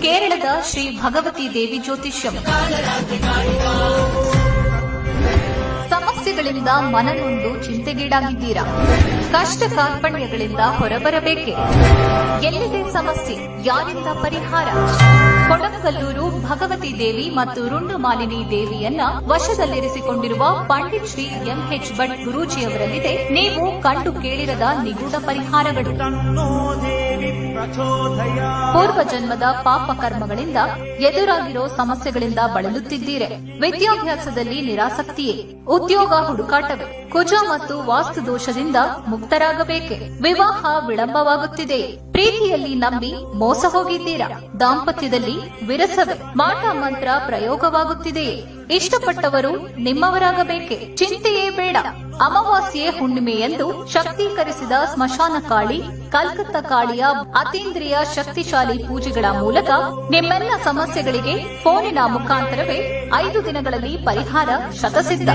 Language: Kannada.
ಕೇರಳದ ಶ್ರೀ ಭಗವತಿ ದೇವಿ ಜ್ಯೋತಿಷ್ಯಂ. ಸಮಸ್ಯೆಗಳಿಂದ ಮನನೊಂದು ಚಿಂತೆಗೀಡಾಗಿದ್ದೀರಾ? ಕಷ್ಟ ಕಾರ್ಪಣ್ಯಗಳಿಂದ ಹೊರಬರಬೇಕೆ? ಎಲ್ಲಿದೆ ಸಮಸ್ಯೆ? ಯಾರಿಂದ ಪರಿಹಾರ? ಕೊಡಕಲ್ಲೂರು ಭಗವತಿ ದೇವಿ ಮತ್ತು ರುಂಡಮಾಲಿನಿ ದೇವಿಯನ್ನ ವಶದಲ್ಲಿರಿಸಿಕೊಂಡಿರುವ ಪಂಡಿತ್ ಶ್ರೀ ಎಂಎಚ್ ಭಟ್ ಗುರೂಜಿಯವರಲ್ಲಿದೆ ನೀವು ಕಂಡು ಕೇಳಿರದ ನಿಗೂಢ ಪರಿಹಾರಗಳು. ಪೂರ್ವ ಜನ್ಮದ ಪಾಪ ಕರ್ಮಗಳಿಂದ ಎದುರಾಗಿರೋ ಸಮಸ್ಯೆಗಳಿಂದ ಬಳಲುತ್ತಿದ್ದೀರೆ. ವಿದ್ಯಾಭ್ಯಾಸದಲ್ಲಿ ನಿರಾಸಕ್ತಿಯೇ? ಉದ್ಯೋಗ ಹುಡುಕಾಟವೇ? ಕುಜ ಮತ್ತು ವಾಸ್ತು ದೋಷದಿಂದ ಮುಕ್ತರಾಗಬೇಕೆ? ವಿವಾಹ ವಿಳಂಬವಾಗುತ್ತಿದೆ? ಪ್ರೀತಿಯಲ್ಲಿ ನಂಬಿ ಮೋಸ ಹೋಗಿದ್ದೀರಾ? ದಾಂಪತ್ಯದಲ್ಲಿ ವಿರಸವೇ? ಮಾಟ ಮಂತ್ರ ಪ್ರಯೋಗವಾಗುತ್ತಿದೆಯೇ? ಇಷ್ಟಪಟ್ಟವರು ನಿಮ್ಮವರಾಗಬೇಕೆ? ಚಿಂತೆಯೇ ಬೇಡ. ಅಮಾವಾಸ್ಯೆ ಹುಣ್ಣಿಮೆಯಂದು ಶಕ್ತೀಕರಿಸಿದ ಸ್ಮಶಾನ ಕಾಳಿ, ಕಲ್ಕತ್ತಾ ಕಾಳಿಯ ಅತೀಂದ್ರಿಯ ಶಕ್ತಿಶಾಲಿ ಪೂಜೆಗಳ ಮೂಲಕ ನಿಮ್ಮೆಲ್ಲ ಸಮಸ್ಯೆಗಳಿಗೆ ಫೋನಿನ ಮುಖಾಂತರವೇ 5 ದಿನಗಳಲ್ಲಿ ಪರಿಹಾರ ಶತಸಿದ್ಧ.